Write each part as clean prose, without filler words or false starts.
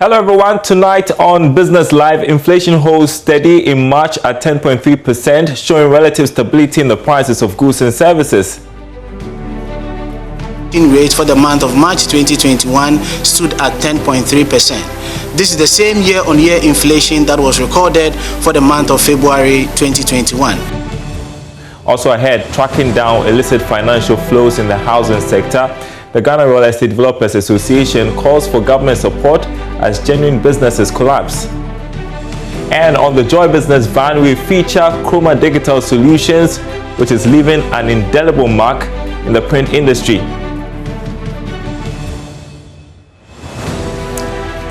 Hello everyone, tonight on Business Live, inflation holds steady in March at 10.3%, showing relative stability in the prices of goods and services. Rate for the month of March 2021 stood at 10.3%. This is the same year-on-year inflation that was recorded for the month of February 2021. Also ahead, tracking down illicit financial flows in the housing sector, the Ghana Real Estate Developers Association calls for government support as genuine businesses collapse. And on the Joy Business van, we feature Chroma Digital Solutions, which is leaving an indelible mark in the print industry.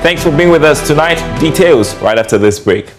Thanks for being with us tonight. Details right after this break.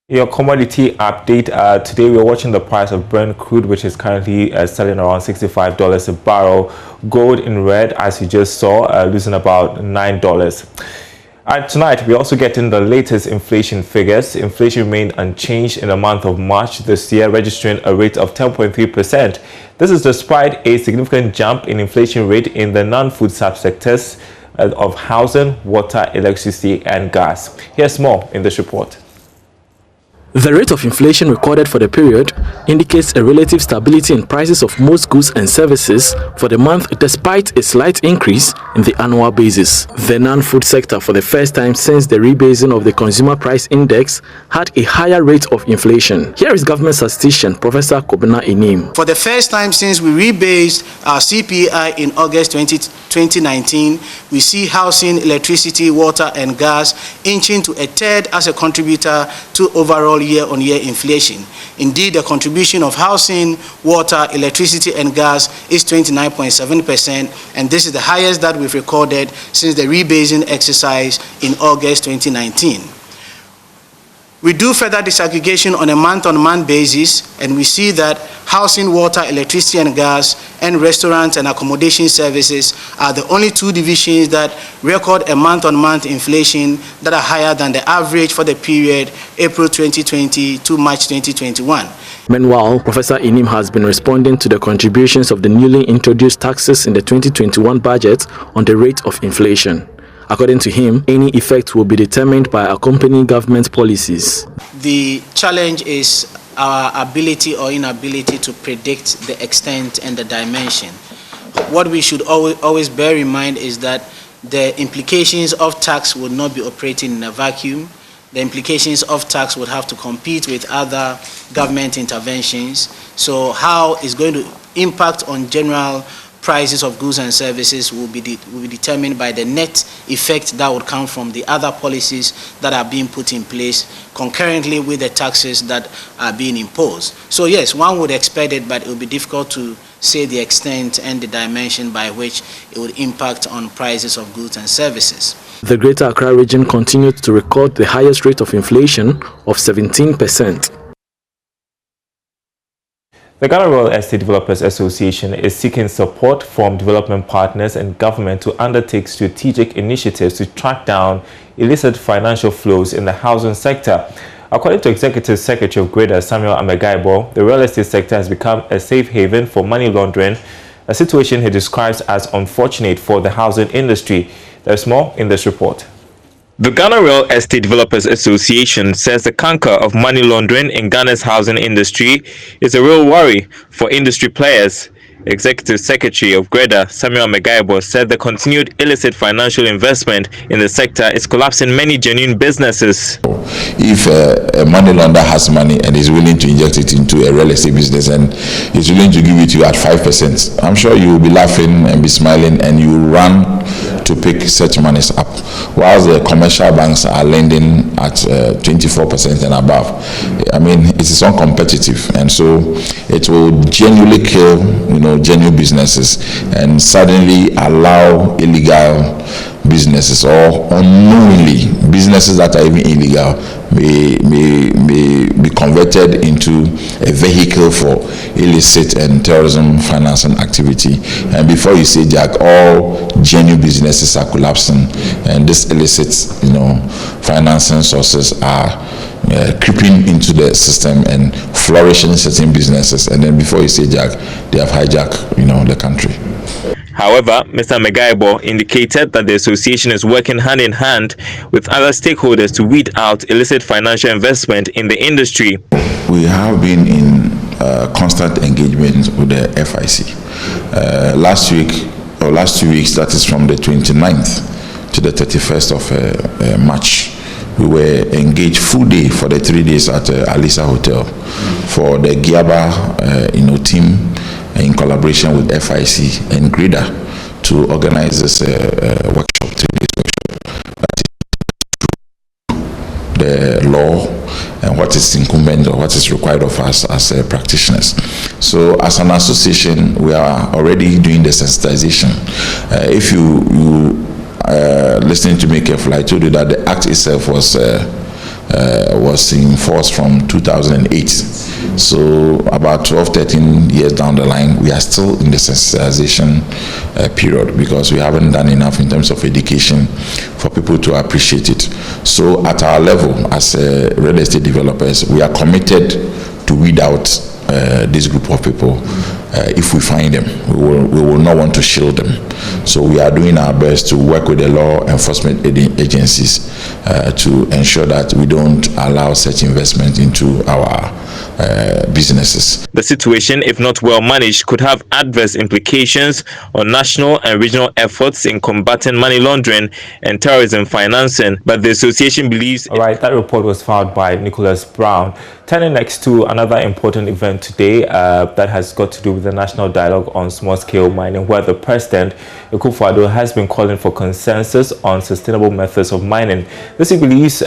Your commodity update. Today we're watching the price of Brent crude, which is currently selling around $65 a barrel. Gold in red, as you just saw, losing about $9. And tonight we're also getting the latest inflation figures. Inflation remained unchanged in the month of March this year, registering a rate of 10.3%. This is despite a significant jump in inflation rate in the non-food subsectors of housing, water, electricity and gas. Here's more in this report. The rate of inflation recorded for the period indicates a relative stability in prices of most goods and services for the month despite a slight increase in the annual basis. The non-food sector, for the first time since the rebasing of the Consumer Price Index, had a higher rate of inflation. Here is government statistician Professor Kobina Enim. For the first time since we rebased our CPI in August 2019, we see housing, electricity, water and gas inching to a third as a contributor to overall year-on-year inflation. Indeed, the contribution of housing, water, electricity and gas is 29.7%, and this is the highest that we've recorded since the rebasing exercise in August 2019. We do further disaggregation on a month-on-month basis, and we see that housing, water, electricity and gas, and restaurant and accommodation services are the only two divisions that record a month-on-month inflation that are higher than the average for the period April 2020 to March 2021. Meanwhile, Professor Enim has been responding to the contributions of the newly introduced taxes in the 2021 budget on the rate of inflation. According to him, any effect will be determined by accompanying government policies. The challenge is our ability or inability to predict the extent and the dimension. What we should always bear in mind is that the implications of tax would not be operating in a vacuum. The implications of tax would have to compete with other government interventions. So how it's going to impact on general prices of goods and services will be determined by the net effect that would come from the other policies that are being put in place concurrently with the taxes that are being imposed. So yes, one would expect it, but it would be difficult to say the extent and the dimension by which it would impact on prices of goods and services. The Greater Accra region continued to record the highest rate of inflation of 17%. The Ghana Real Estate Developers Association is seeking support from development partners and government to undertake strategic initiatives to track down illicit financial flows in the housing sector. According to Executive Secretary of Greater Samuel Amegaibo, the real estate sector has become a safe haven for money laundering, a situation he describes as unfortunate for the housing industry. There's more in this report. The Ghana Real Estate Developers Association says the canker of money laundering in Ghana's housing industry is a real worry for industry players. Executive Secretary of GREDA, Samuel Megaibo, said the continued illicit financial investment in the sector is collapsing many genuine businesses. if a money lender has money and is willing to inject it into a real estate business and is willing to give it to you at 5%, I'm sure you will be laughing and be smiling, and you will run to pick such monies up, whilst the commercial banks are lending at 24% and above. I mean, it is uncompetitive, and so it will genuinely kill, genuine businesses, and suddenly allow illegal businesses, or unknowingly businesses that are even illegal, may be converted into a vehicle for illicit and terrorism financing activity. And before you say, Jack, all genuine businesses are collapsing, and this illicit, financing sources are creeping into the system and flourishing certain businesses. And then before you say, Jack, they have hijacked, the country. However, Mr. Megaibo indicated that the association is working hand in hand with other stakeholders to weed out illicit financial investment in the industry. We have been in constant engagement with the FIC. Last 2 weeks, that is from the 29th to the 31st of March, we were engaged full day for the 3 days at Alisa Hotel for the Giaba team, in collaboration with FIC and GRIDA, to organize this workshop, 3 days workshop, that is the law and what is incumbent or what is required of us as practitioners. So as an association, we are already doing the sensitization. If you listening to me carefully, I told you that the act itself was in force from 2008. So about 12-13 years down the line, we are still in the sensitization period, because we haven't done enough in terms of education for people to appreciate it. So at our level as real estate developers, we are committed to weed out this group of people. If we find them, we will not want to shield them. So we are doing our best to work with the law enforcement agencies to ensure that we don't allow such investment into our businesses. The situation, if not well managed, could have adverse implications on national and regional efforts in combating money laundering and terrorism financing. But the association believes... All right, that report was filed by Nicholas Brown. Turning next to another important event today that has got to do with the National Dialogue on Small-Scale Mining, where the President, Akufo-Addo, has been calling for consensus on sustainable methods of mining. This, he believes,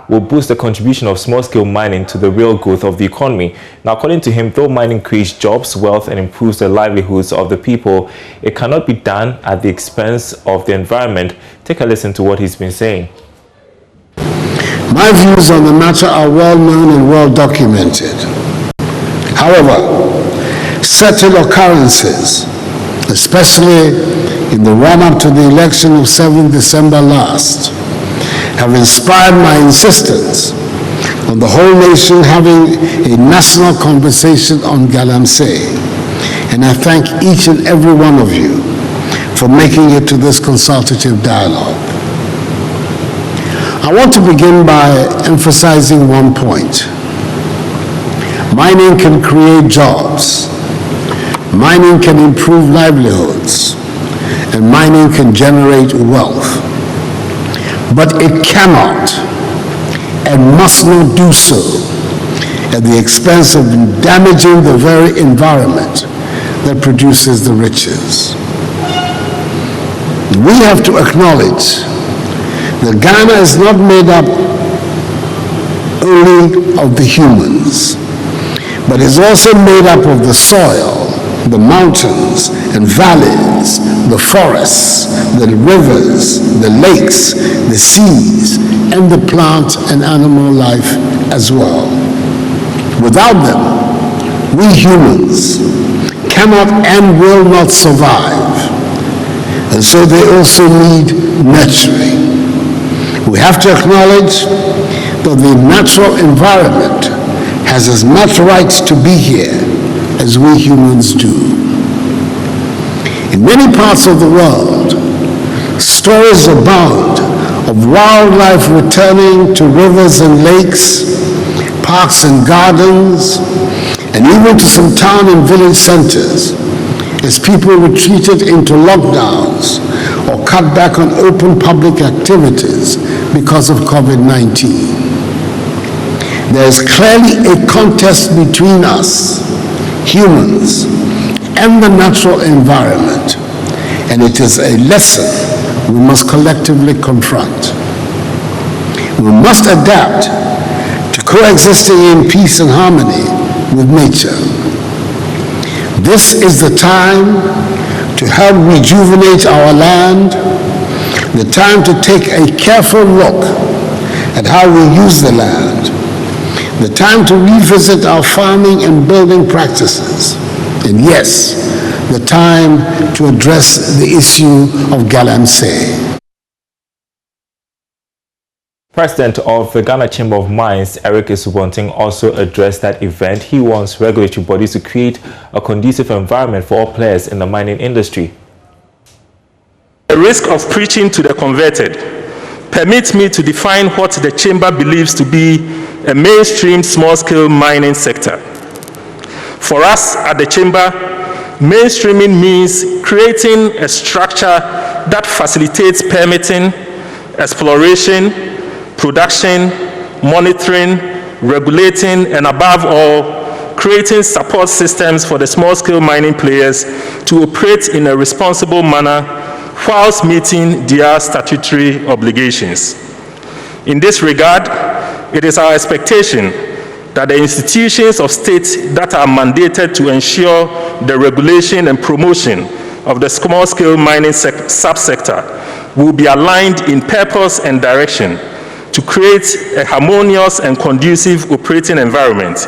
will boost the contribution of small-scale mining to the real growth of the economy. Now, according to him, though mining creates jobs, wealth, and improves the livelihoods of the people, it cannot be done at the expense of the environment. Take a listen to what he's been saying. My views on the matter are well known and well documented. However, certain occurrences, especially in the run-up to the election of 7 December last, have inspired my insistence on the whole nation having a national conversation on Galamsey. And I thank each and every one of you for making it to this consultative dialogue. I want to begin by emphasizing one point. Mining can create jobs, mining can improve livelihoods, and mining can generate wealth. But it cannot and must not do so at the expense of damaging the very environment that produces the riches. We have to acknowledge that Ghana is not made up only of the humans, but is also made up of the soil, the mountains and valleys, the forests, the rivers, the lakes, the seas, and the plant and animal life as well. Without them, we humans cannot and will not survive, and so they also need nurturing. We have to acknowledge that the natural environment has as much right to be here as we humans do. In many parts of the world, stories abound of wildlife returning to rivers and lakes, parks and gardens, and even to some town and village centers as people retreated into lockdowns or cut back on open public activities because of COVID-19. There is clearly a contest between us, humans, and the natural environment, and it is a lesson we must collectively confront. We must adapt to coexisting in peace and harmony with nature. This is the time to help rejuvenate our land, the time to take a careful look at how we use the land, the time to revisit our farming and building practices, and yes, the time to address the issue of galamsey. President of the Ghana Chamber of Mines, Eric Isubonting, also addressed that event. He wants regulatory bodies to create a conducive environment for all players in the mining industry. The risk of preaching to the converted permits me to define what the Chamber believes to be a mainstream small-scale mining sector. For us at the Chamber, mainstreaming means creating a structure that facilitates permitting, exploration, production, monitoring, regulating, and above all, creating support systems for the small-scale mining players to operate in a responsible manner whilst meeting their statutory obligations. In this regard, it is our expectation that the institutions of state that are mandated to ensure the regulation and promotion of the small-scale mining subsector will be aligned in purpose and direction to create a harmonious and conducive operating environment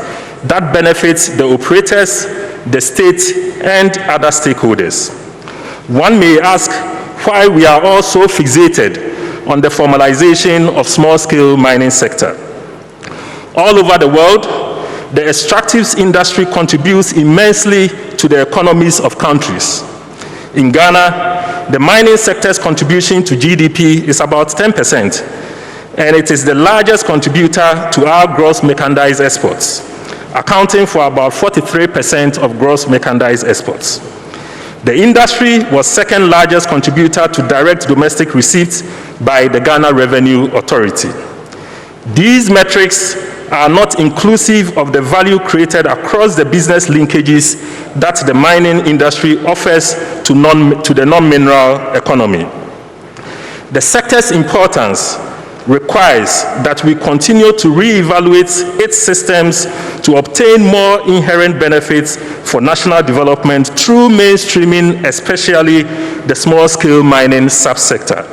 that benefits the operators, the state, and other stakeholders. One may ask why we are all so fixated on the formalization of small-scale mining sector. All over the world, the extractives industry contributes immensely to the economies of countries. In Ghana, the mining sector's contribution to GDP is about 10%. And it is the largest contributor to our gross merchandise exports, accounting for about 43% of gross merchandise exports. The industry was second largest contributor to direct domestic receipts by the Ghana Revenue Authority. These metrics are not inclusive of the value created across the business linkages that the mining industry offers to the non-mineral economy. The sector's importance requires that we continue to reevaluate its systems to obtain more inherent benefits for national development through mainstreaming, especially the small-scale mining subsector.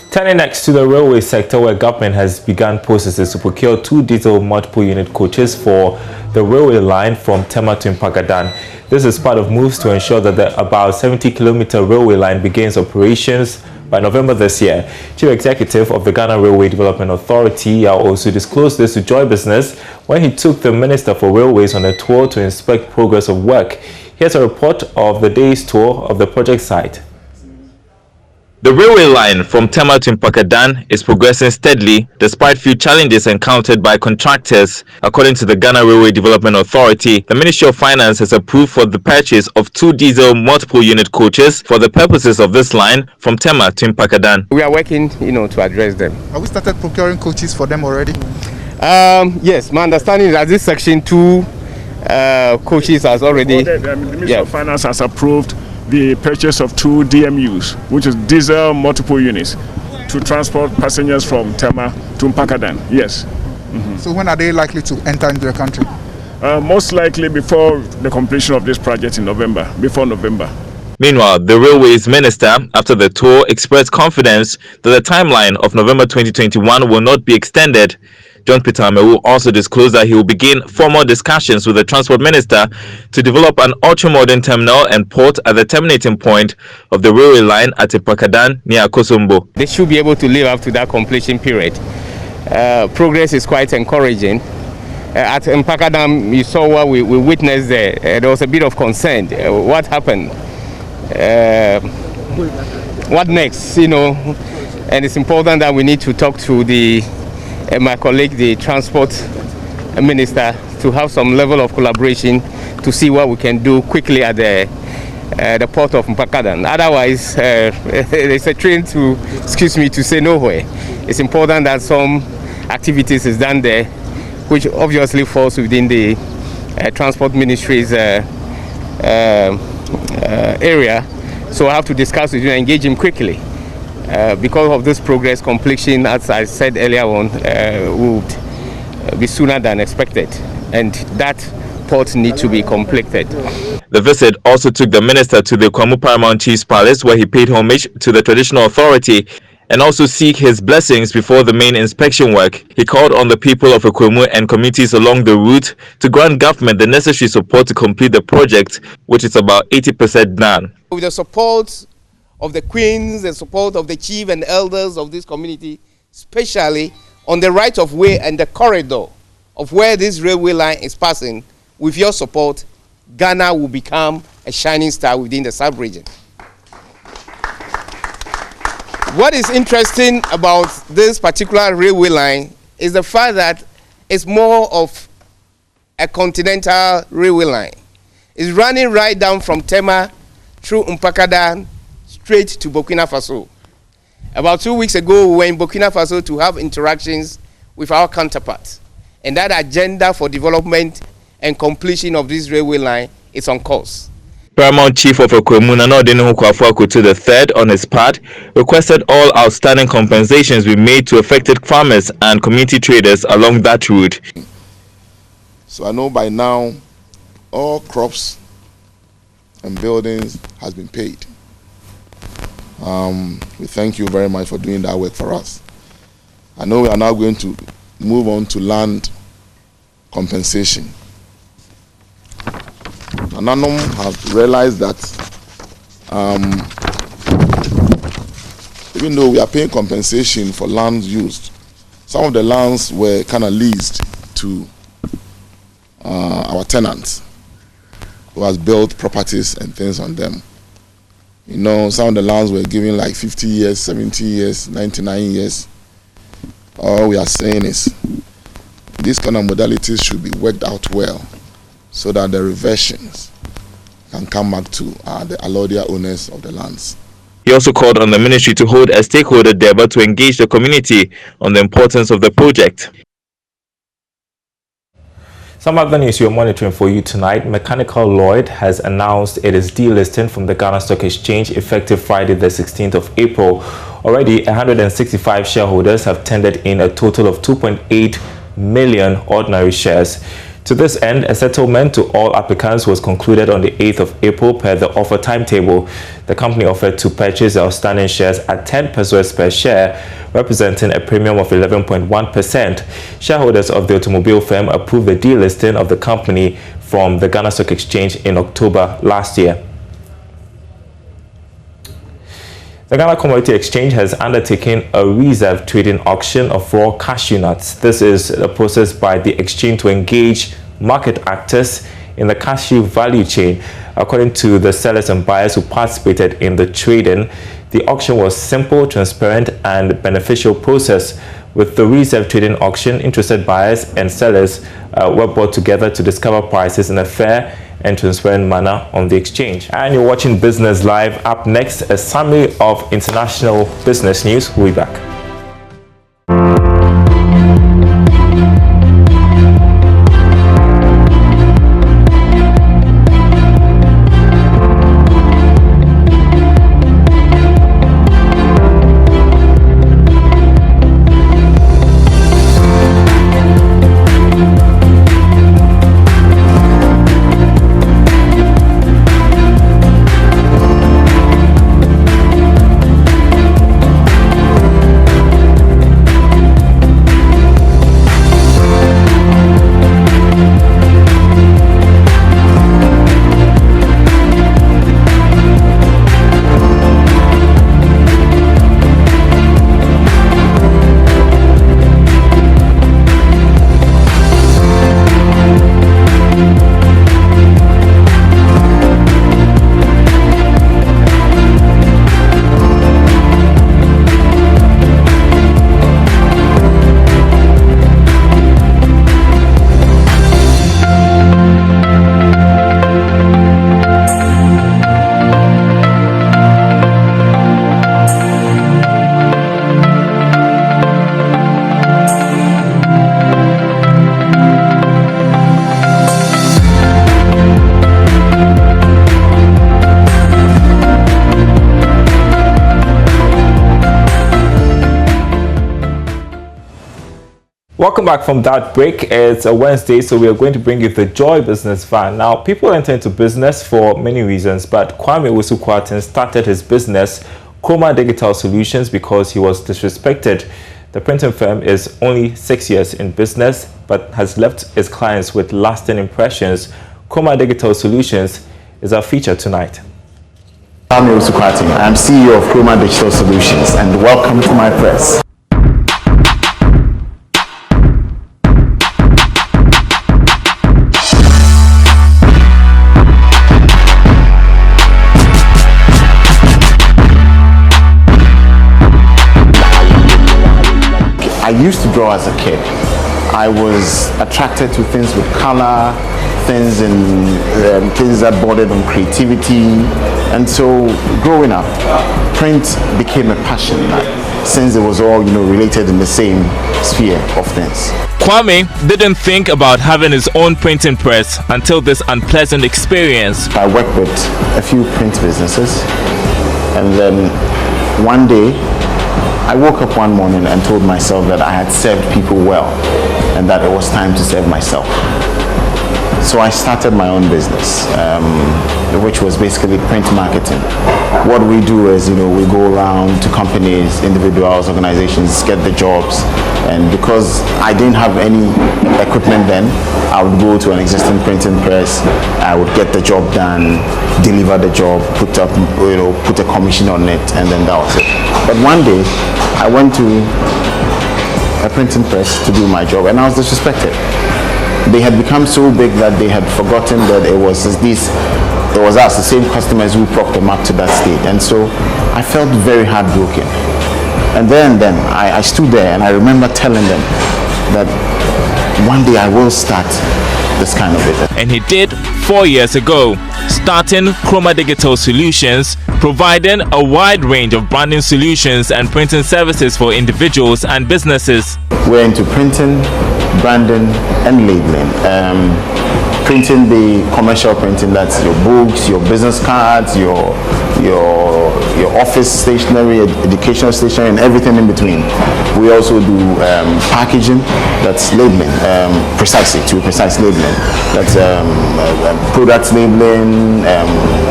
Turning next to the railway sector, where government has begun processes to procure 2 diesel multiple unit coaches for the railway line from Tema to Mpagadan. This is part of moves to ensure that the about 70-kilometer railway line begins operations by November this year. Chief Executive of the Ghana Railway Development Authority also disclosed this to Joy Business when he took the Minister for Railways on a tour to inspect progress of work. Here's a report of the day's tour of the project site. The railway line from Tema to Mpagadan is progressing steadily despite few challenges encountered by contractors. According to the Ghana Railway Development Authority, the Ministry of Finance has approved for the purchase of 2 diesel multiple unit coaches for the purposes of this line from Tema to Mpagadan. We are working, to address them. Have we started procuring coaches for them already? Yes, my understanding is that this section 2 coaches has already... The Ministry of Finance has approved the purchase of 2 DMUs, which is diesel multiple units, to transport passengers from Tema to Mpagadan. Yes. So when are they likely to enter into the country? Most likely before the completion of this project in November, before November. Meanwhile, the Railways Minister, after the tour, expressed confidence that the timeline of November 2021 will not be extended. John Peter Amewu also disclosed that he will begin formal discussions with the Transport Minister to develop an ultra-modern terminal and port at the terminating point of the railway line at Mpagadan near Kosombo. They should be able to live up to that completion period. Progress is quite encouraging. At Mpagadan, you saw what we witnessed there. There was a bit of concern. What happened? What next? And it's important that we need to talk to my colleague, the Transport Minister, to have some level of collaboration to see what we can do quickly at the the port of Mpakadan. Otherwise, it's a train to say nowhere. It's important that some activities is done there, which obviously falls within the Transport Ministry's area. So I have to discuss with you and engage him quickly. Because of this progress, completion, as I said earlier on, would be sooner than expected. And that port needs to be completed. The visit also took the minister to the Kwamu Paramount Chief's Palace, where he paid homage to the traditional authority and also seek his blessings before the main inspection work. He called on the people of Kwamu and communities along the route to grant government the necessary support to complete the project, which is about 80% done. With the support of the queens, the support of the chief and elders of this community, especially on the right of way and the corridor of where this railway line is passing, with your support, Ghana will become a shining star within the sub-region. What is interesting about this particular railway line is the fact that it's more of a continental railway line. It's running right down from Tema through Mpakadan straight to Burkina Faso. About 2 weeks ago, we were in Burkina Faso to have interactions with our counterparts. And that agenda for development and completion of this railway line is on course. Paramount Chief of Kwamu Nanaudin Kwafuakutu III, on his part, requested all outstanding compensations be made to affected farmers and community traders along that route. So I know by now all crops and buildings has been paid. We thank you very much for doing that work for us. I know we are now going to move on to land compensation. Ananum have realized that even though we are paying compensation for lands used, some of the lands were kind of leased to our tenants who has built properties and things on them. You know, some of the lands were given like 50 years, 70 years, 99 years. All we are saying is these kind of modalities should be worked out well so that the reversions can come back to the allodial owners of the lands. He also called on the ministry to hold a stakeholder debate to engage the community on the importance of the project. Some other news you're monitoring for you tonight. Mechanical Lloyd has announced it is delisting from the Ghana Stock Exchange effective Friday the 16th of April. Already 165 shareholders have tendered in a total of 2.8 million ordinary shares. To this end, a settlement to all applicants was concluded on the 8th of April per the offer timetable. The company offered to purchase the outstanding shares at 10 pesos per share, representing a premium of 11.1%. Shareholders of the automobile firm approved the delisting of the company from the Ghana Stock Exchange in October last year. The Ghana Commodity Exchange has undertaken a reserve trading auction of raw cashew nuts. This is a process by the exchange to engage market actors in the cashew value chain. According to the sellers and buyers who participated in the trading, the auction was simple, transparent, and beneficial process. With the reserve trading auction, interested buyers and sellers were brought together to discover prices in a fair and transparent manner on the exchange. And you're watching Business Live. Up next, a summary of international business news. We'll be back. Welcome back from that break. It's a Wednesday, so we are going to bring you the Joy Business Van. Now, people enter into business for many reasons, but Kwame Owusu-Kwarteng started his business, Chroma Digital Solutions, because he was disrespected. The printing firm is only 6 years in business, but has left its clients with lasting impressions. Chroma Digital Solutions is our feature tonight. Kwame Owusu-Kwarteng. I'm CEO of Chroma Digital Solutions, and welcome to my press. I used to draw as a kid. I was attracted to things with color, things that bordered on creativity, and so growing up, print became a passion since it was all related in the same sphere of things. Kwame didn't think about having his own printing press until this unpleasant experience. I worked with a few print businesses, and then one day I woke up one morning and told myself that I had served people well and that it was time to serve myself. So I started my own business, which was basically print marketing. What we do is, we go around to companies, individuals, organizations, get the jobs. And because I didn't have any equipment then, I would go to an existing printing press, I would get the job done, deliver the job, put a commission on it, and then that was it. But one day, I went to a printing press to do my job, and I was disrespected. They had become so big that they had forgotten that it was us, the same customers who propped them up to that state. And so I felt very heartbroken. And then I stood there and I remember telling them that one day I will start this kind of business. And he did 4 years ago, starting Chroma Digital Solutions, providing a wide range of branding solutions and printing services for individuals and businesses. We're into printing, branding, and labeling. Printing, the commercial printing, that's your books, your business cards, your office stationery, educational stationery, and everything in between. We also do packaging, that's labeling, precise labeling. That's products labeling,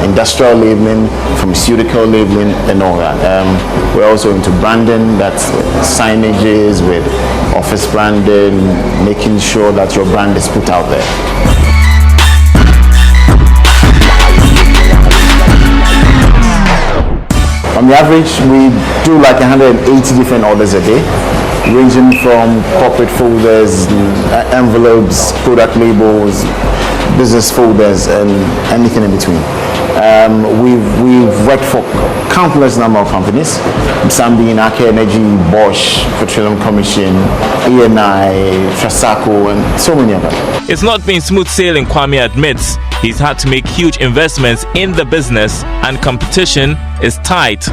industrial labeling, pharmaceutical labeling, and all that. We're also into branding, that's signages with office branding, making sure that your brand is put out there. On the average, we do like 180 different orders a day, ranging from corporate folders, envelopes, product labels, business folders, and anything in between. We've worked for countless number of companies, some being Aker Energy, Bosch, Petroleum Commission, ENI, Trasaco, and so many of them. It's not been smooth sailing, Kwame admits. He's had to make huge investments in the business and competition is tight.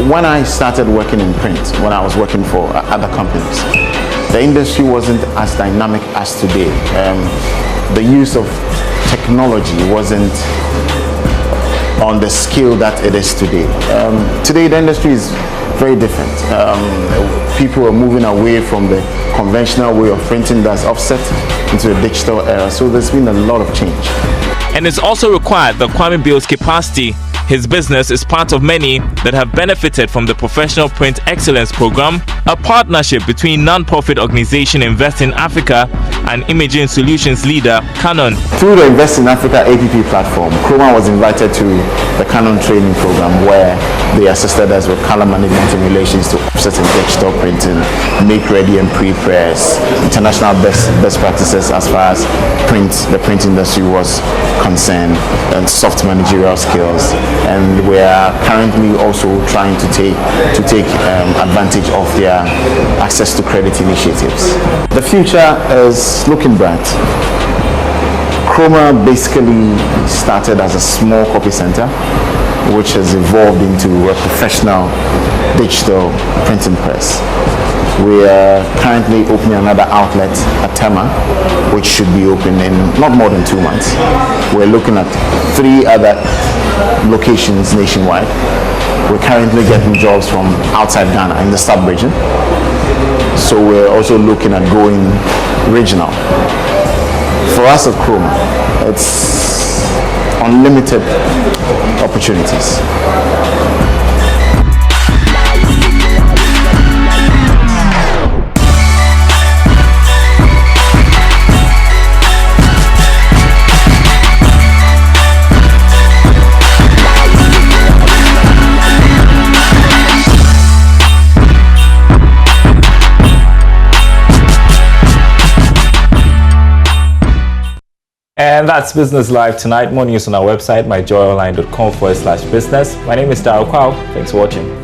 When I started working in print, when I was working for other companies, the industry wasn't as dynamic as today. The use of technology wasn't on the scale that it is today. Today the industry is very different. People are moving away from the conventional way of printing that's offset into the digital era, so there's been a lot of change. And it's also required that Kwame builds capacity. His business is part of many that have benefited from the Professional Print Excellence Program, a partnership between non-profit organization Invest in Africa and imaging solutions leader Canon. Through the Invest in Africa APP platform, Chroma was invited to the Canon training program where they assisted us with color management in relations to offset and digital printing, make ready and pre-press, international best practices as far as the print industry was concerned, and soft managerial skills. And we are currently also trying to take advantage of their access to credit initiatives. The future is looking bright. Chroma basically started as a small copy center, which has evolved into a professional digital printing press. We are currently opening another outlet at Tema, which should be open in not more than 2 months. We're looking at 3 other locations nationwide. We're currently getting jobs from outside Ghana in the sub-region. So we're also looking at going regional. For us at Chroma, it's unlimited opportunities. And that's Business Live tonight. More news on our website, myjoyonline.com/business. My name is Darryl Kwao. Thanks for watching.